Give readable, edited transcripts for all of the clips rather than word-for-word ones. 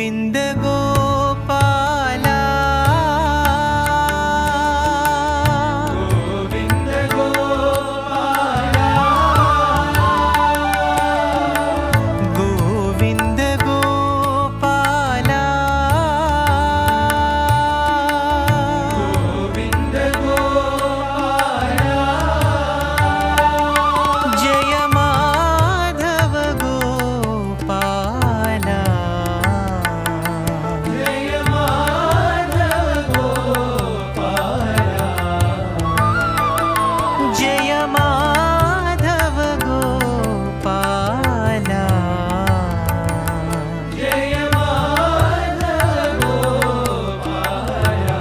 गोविंद गोपाला गोविंद गोपाला गोविंद गोपाला गोविंद गोपाला जय माधव गोपाला जय माधव गोपाला जय माधव गोपाला जय माधव गोपाला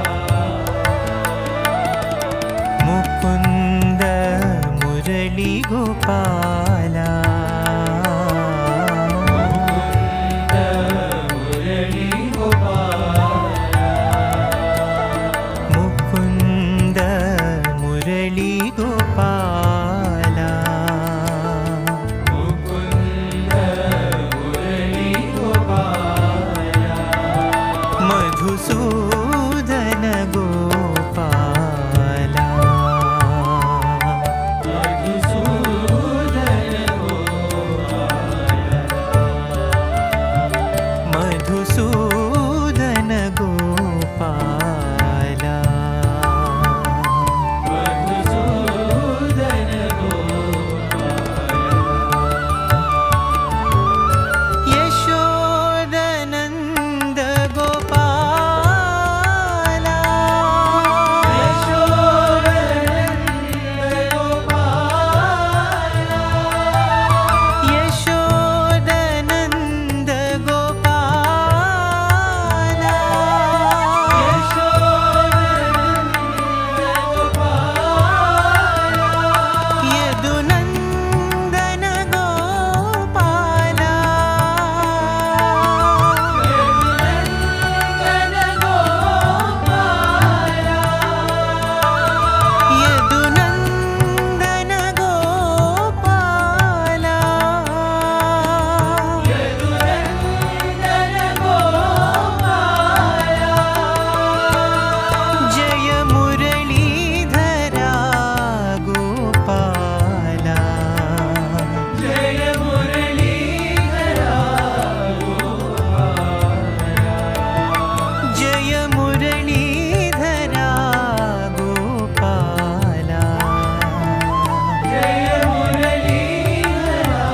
मुकुंद मुरली गोपाला मुकुंद मुरली गोपाला मुकुंद मुरली गोपाला मधुसूदन गोपाला मधुसूदन गोपाला मधुसूदन गोपाला यशोदनंद गोपाला यशोदनंद गोपाला यशोदनंद गोपाला यदुनंदन गोपाला यदुनंदन गोपाला जय मुरलीधरा गोपाला जय मुरलीधरा जय मुरलीधरा गोपाला जय मुरलीधरा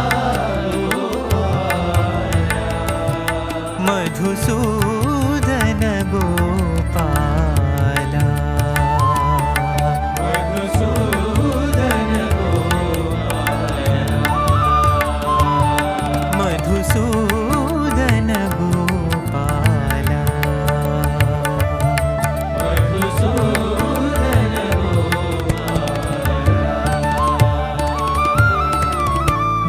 मधुसूदन गोपाला मधुसूदन गोपाला मधुसूदन गोपाला मधुसूदन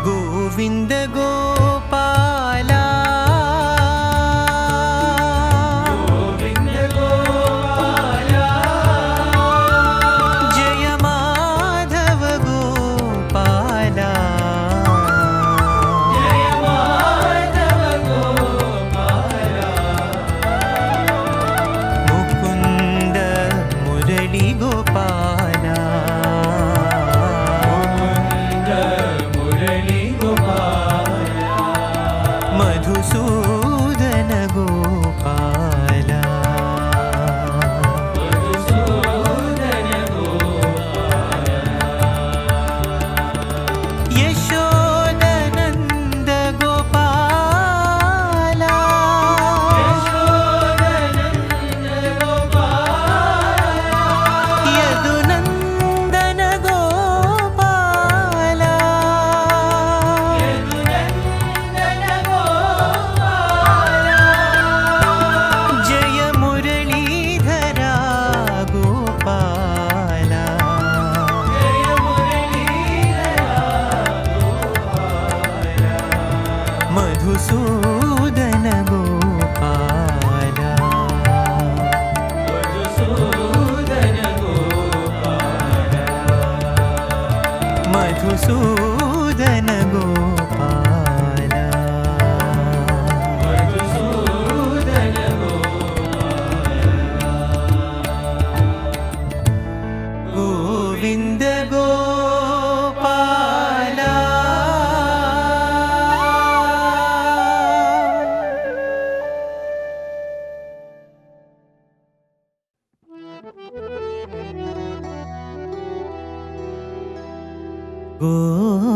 गोविंद गोपाला गोविंद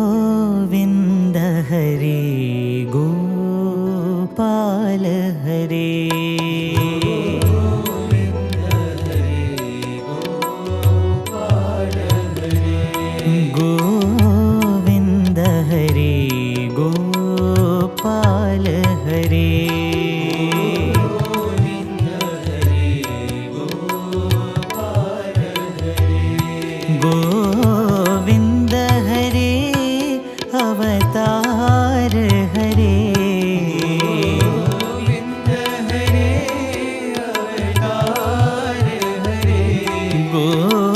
गोविंद हरे गोपाल हरे गोविंद हरे गोपाल हरे गोविंद हरे अवतार हरे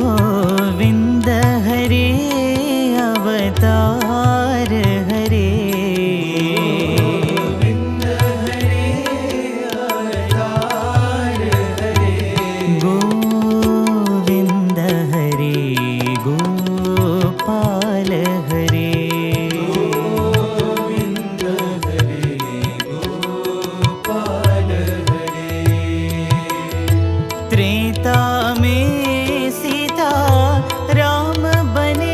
गोविंद हरे अवतार हरे गोविंद हरे गोपाल हरे त्रेता में सीता राम बने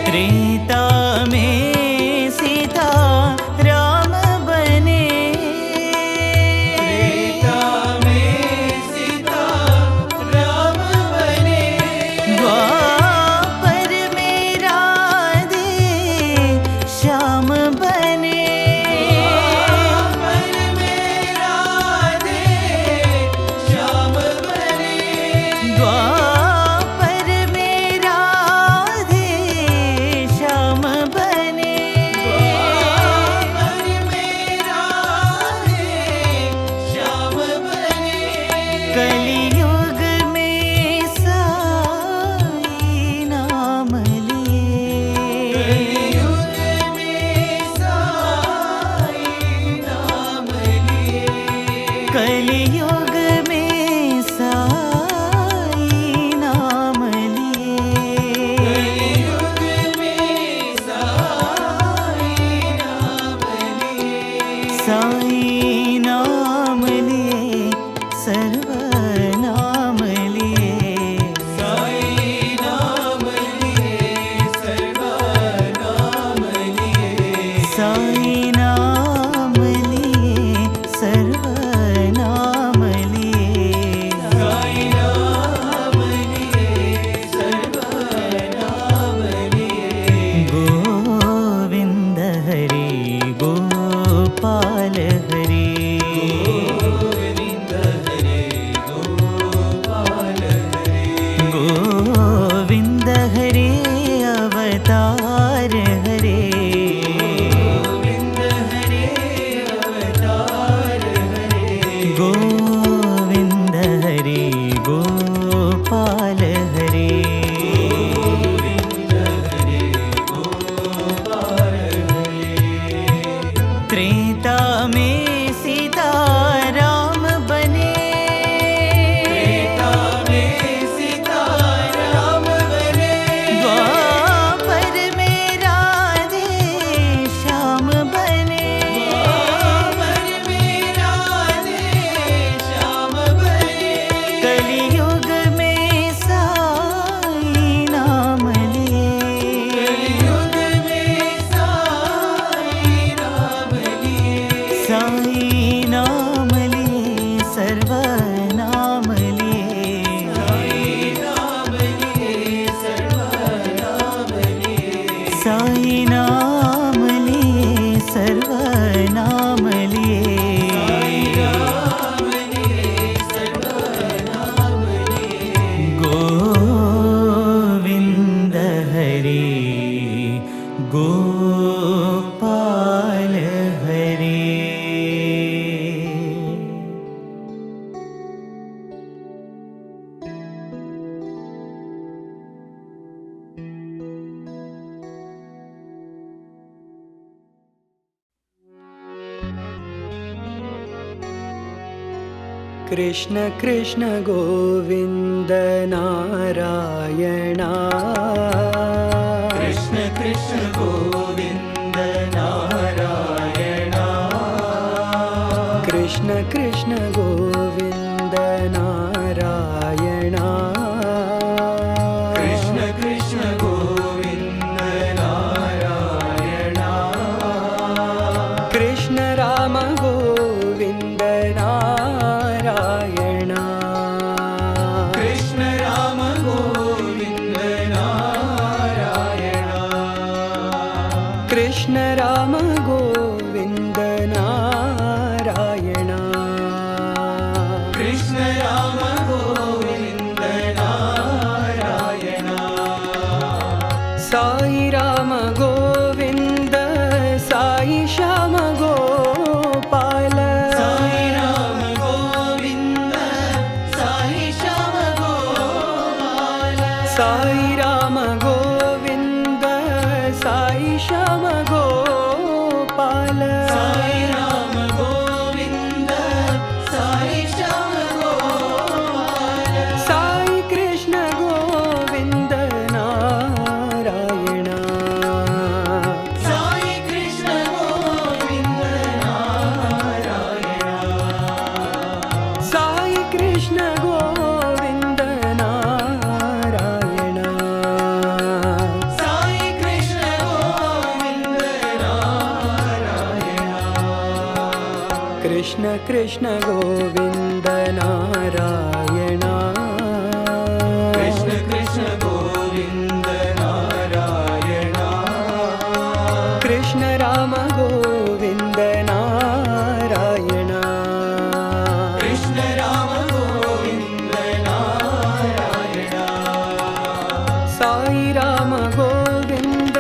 त्रेता में सीता राम बने द्वापर में राधे श्याम बने द्वापर में राधे श्याम बने कलियुग में साई नाम लिए कलियुग में साई नाम लिए साई नाम लिए सर्वनाम लिए साई नाम लिए सर्वनाम लिए गोविंद हरे गोपाल हरे गोविंद हरे अवतार हरे गोविंद हरे गोपाल हरे त्रेता में सीता राम बने द्वापर में राधे श्याम बने कलियुग में साई नाम लिए साई नाम लिए सर्वनाम लिए साई नाम लिए सर्वनाम लिए गोविंद हरे गोपाल हरे कृष्ण कृष्ण गोविंद नारायणा कृष्ण कृष्ण गोविंद नारायण कृष्ण कृष्ण गोविन्द नारायण कृष्ण कृष्ण गोविन्द नारायण कृष्ण राम गोविन्द नारायण कृष्ण राम गोविन्द नारायण कृष्ण राम गोविन्द नारायण कृष्ण राम गोविन्द नारायण साई राम गोविन्द साई श्याम गोपाल साई राम गोविन्द साई श्याम गोपाल साई राम गोविन्द साई श्याम गोपाल साई राम गोविन्द साई श्याम गोपाल साई कृष्ण गोविन्द नारायण साई कृष्ण गोविन्द नारायण साई कृष्ण गोविन्द नारायण साई कृष्ण गोविन्द नारायण कृष्ण कृष्ण गोविन्द नारायण कृष्ण कृष्ण गोविन्द नारायण कृष्ण राम गोविन्द नारायण कृष्ण राम गोविन्द नारायण साई राम गोविन्द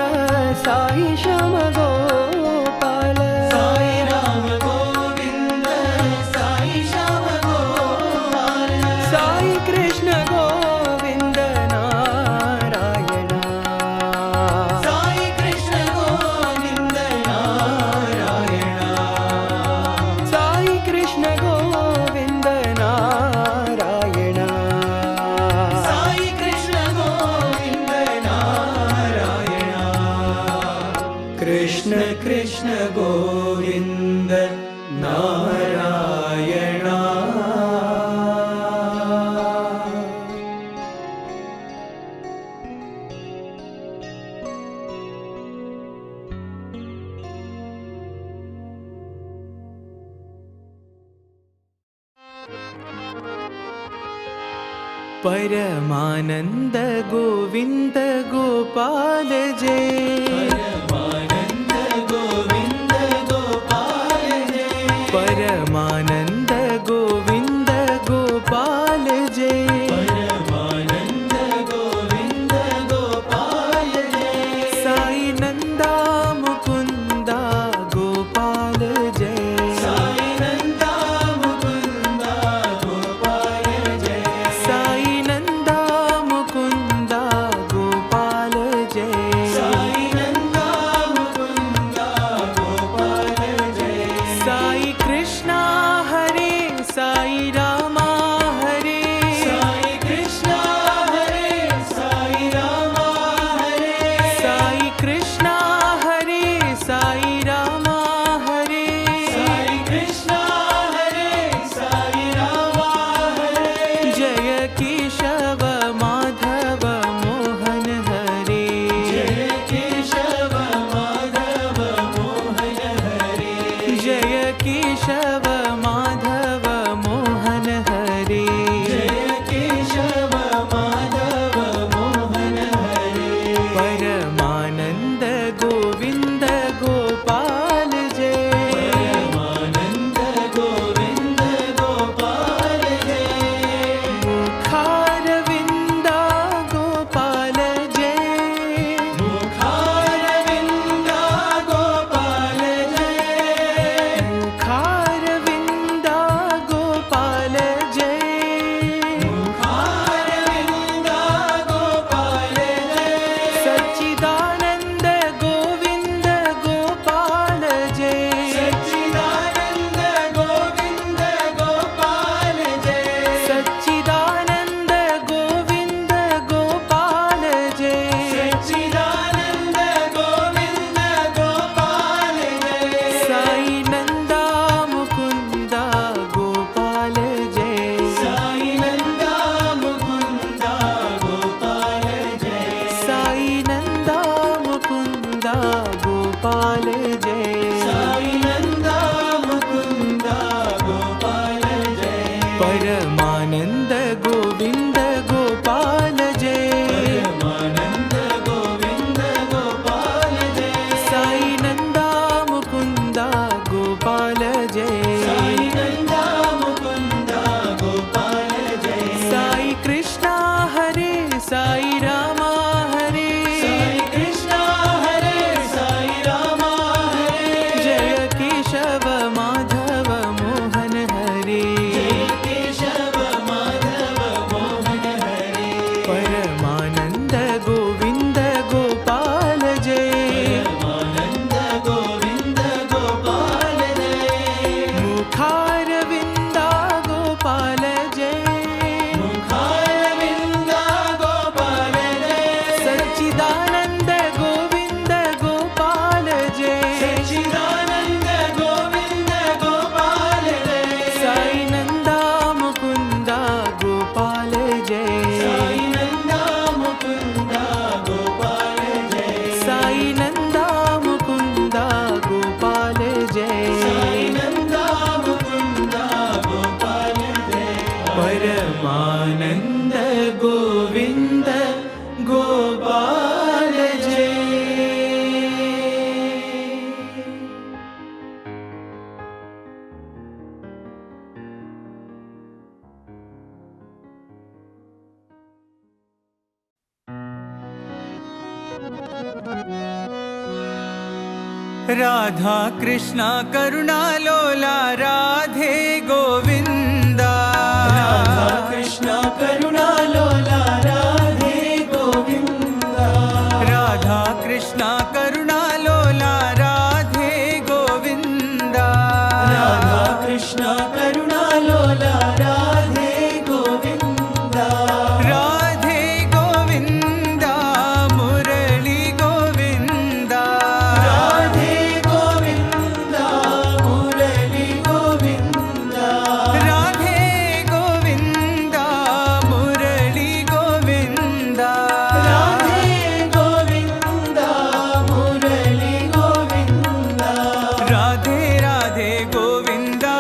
साई श्याम गोपाल साई राम गोविन्द साई श्याम गोपाल साई कृष्ण गोविन्द नारायण साई कृष्ण गोविन्द नारायण साई कृष्ण गोविन्द नारायण साई कृष्ण गोविन्द नारायण कृष्ण कृष्ण गोविन्द नारायण परमानन्द गोविन्द गोपाल जय परमानन्द गोविन्द गोपाल जय परमानन्द गोविन्द गोपाल जय परमानन्द गोविन्द गोपाल जय साई नन्दा मुकुन्दा गोपाल जय साई नन्दा मुकुन्दा गोपाल जय साई नन्दा मुकुन्दा गोपाल जय साई नन्दा गोपाल जय साई नंदा मुकुंद गोपाल जय परमानंद गोविंद गोपाल जय परमानंद गोविंद गोपाल जय साई नंदा मुकुंद गोपाल जय साई नंदा मुकुंद गोपाल जय साई कृष्णा हरे साई रामा हरे साई कृष्ण हरे साई राम हरे जय केशव माधव मोहन हरे जय केशव माधव मोहन हरे परमानंद गोविंद गोपाल जय परमानंद गोविंद गोपाल जय मुखारविंदा गोपाल जय मुखारविंद गोपाल जय सच्चिदानंद गोविंद गोपाल जय सच्चिदानंद गोविंद गोपाल जय साई नंदा मुकुंद गोपाल जय साई नंदा मुकुंद गोपाल जय साई नंदा मुकुंद गोपाल जय साई नंदा मुकुंद गोपाल जय परमानंद गोविंद गोपाल जय राधा कृष्ण करुणा लोला राधे गोविंदा राधा कृष्ण करुणा लोला राधे गोविंदा राधा कृष्ण करुणा लोला राधे गोविंदा राधा कृष्ण करुणा लोला राधे गोविंदा राधे गोविंदा मुरली गोविंदा राधे गोविंदा मुरली गोविंदा राधे गोविंदा मुरली गोविंदा राधे गोविंदा मुरली गोविंदा राधे राधे गोविंदा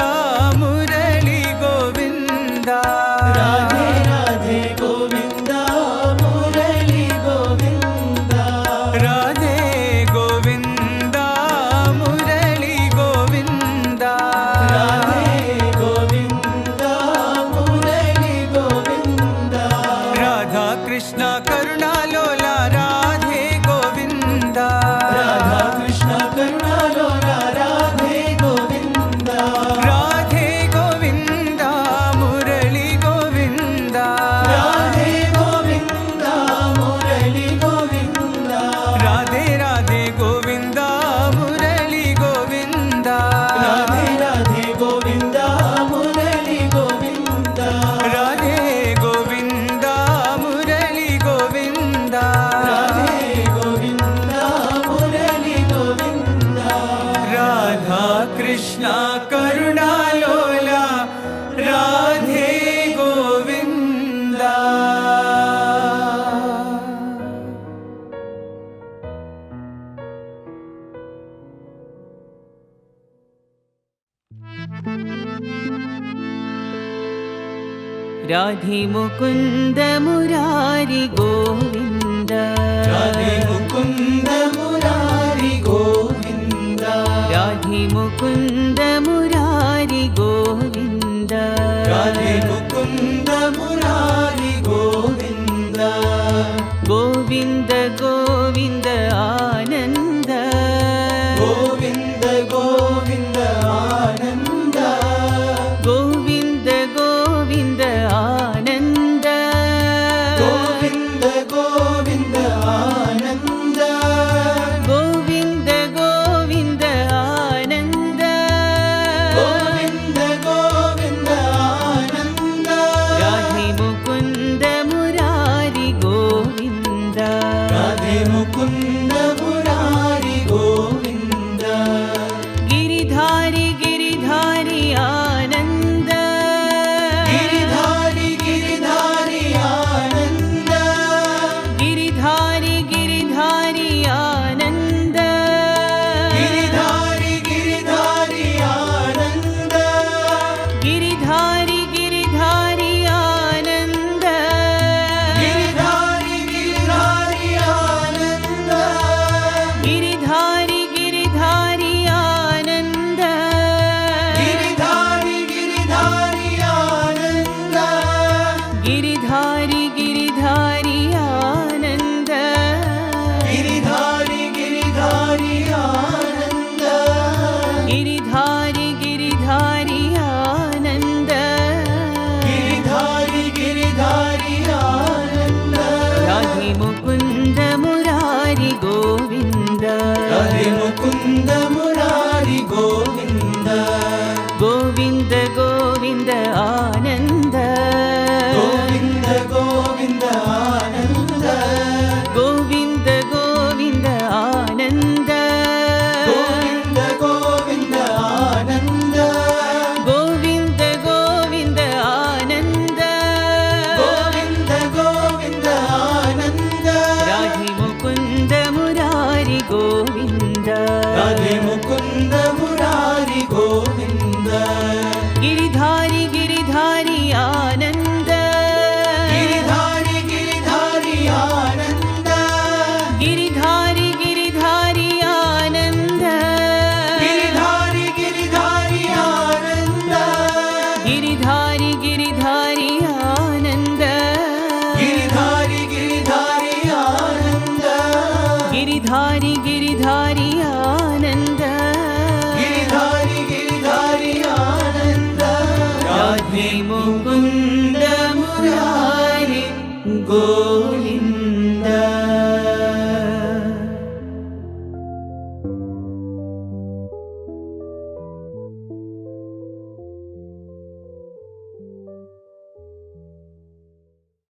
मुरली गोविंदा राधे राधे गोविंदा मुरली गोविंदा राधे गोविंदा मुरली गोविंदा राधे गोविंदा मुरली गोविंदा राधा कृष्ण करुणा लोला राधे गोविंदा राधा कृष्ण करुणा लोला राधे गोविंदा राधे गोविंदा मुरली गोविंदा राधे गोविंदा मुरली गोविंदा राधे राधे गोविंदा मुरली गोविंदा राधे राधे गोविंदा मुरली गोविंदा राधे गोविंदा मुरली गोविंदा राधे गोविंदा मुरली गोविंदा राधा कृष्ण करुणा लोला राधे गोविंदा राधे मुकुंद मुरारी गोविंद राधे मुकुंद मुरारी गोविंदा राधे मुकुंद मुरारी गोविंद राधे मुकुंद मुरारी गोविंदा गोविंद गोविंद आनंद गोविंद गोविंद आनंद गोविंद गोविंद आनंद गोविंद गोविंद आनंद गोविंद गोविंद आनंद गोविंद गोविंद आनंद राधे मुकुंद मुरारी गोविंद राधे मुकुंद मुरारी गोविंद ಮುಕುಂದ ಮುರಾರಿ ಗೋವಿಂದ ಗೋವಿಂದ ಗೋವಿಂದ ಆನಂದ ಗೋವಿಂದ ಗೋವಿಂದ ಆನಂದ ಗೋವಿಂದ ಗೋವಿಂದ ಆನಂದ ಗೋವಿಂದ ಗೋವಿಂದ ಆನಂದ ಗೋವಿಂದ ಗೋವಿಂದ ಆನಂದ ಗೋವಿಂದ ಗೋವಿಂದ ಆನಂದ ರಾಧೆ ಮುಕುಂದ ಮುರಾರಿ ಗೋವಿಂದ ರಾಧೆ ಮುಕುಂದ ಮುರಾರಿ ಗೋವಿಂದ ಗಿರಿಧಾರಿ ಗಿರಿಧಾರಿ ಆನಂದ ಗಿರಿಧಾರಿ ಗಿರಿಧಾರಿ ಆನಂದ ಗಿರಿಧಾರಿ ಗಿರಿಧಾರಿ ಆನಂದ ಗಿರಿಧಾರಿ ಗಿರಿಧಾರಿ ಆನಂದ ಗಿರಿಧಾರಿ ಗಿರಿಧಾರಿ ಆನಂದ ಗಿರಿಧಾರಿ ಗಿರಿಧಾರಿ ಆನಂದ ಗಿರಿಧಾರಿ ಗಿರಿಧಾರಿ ಆನಂದ ಗಿರಿಧಾರಿ ಗಿರಿಧಾರಿ ಆನಂದ ರಾಧೆ ಮುಕುಂದ ಮುರಾರಿ ಗೋವಿಂದ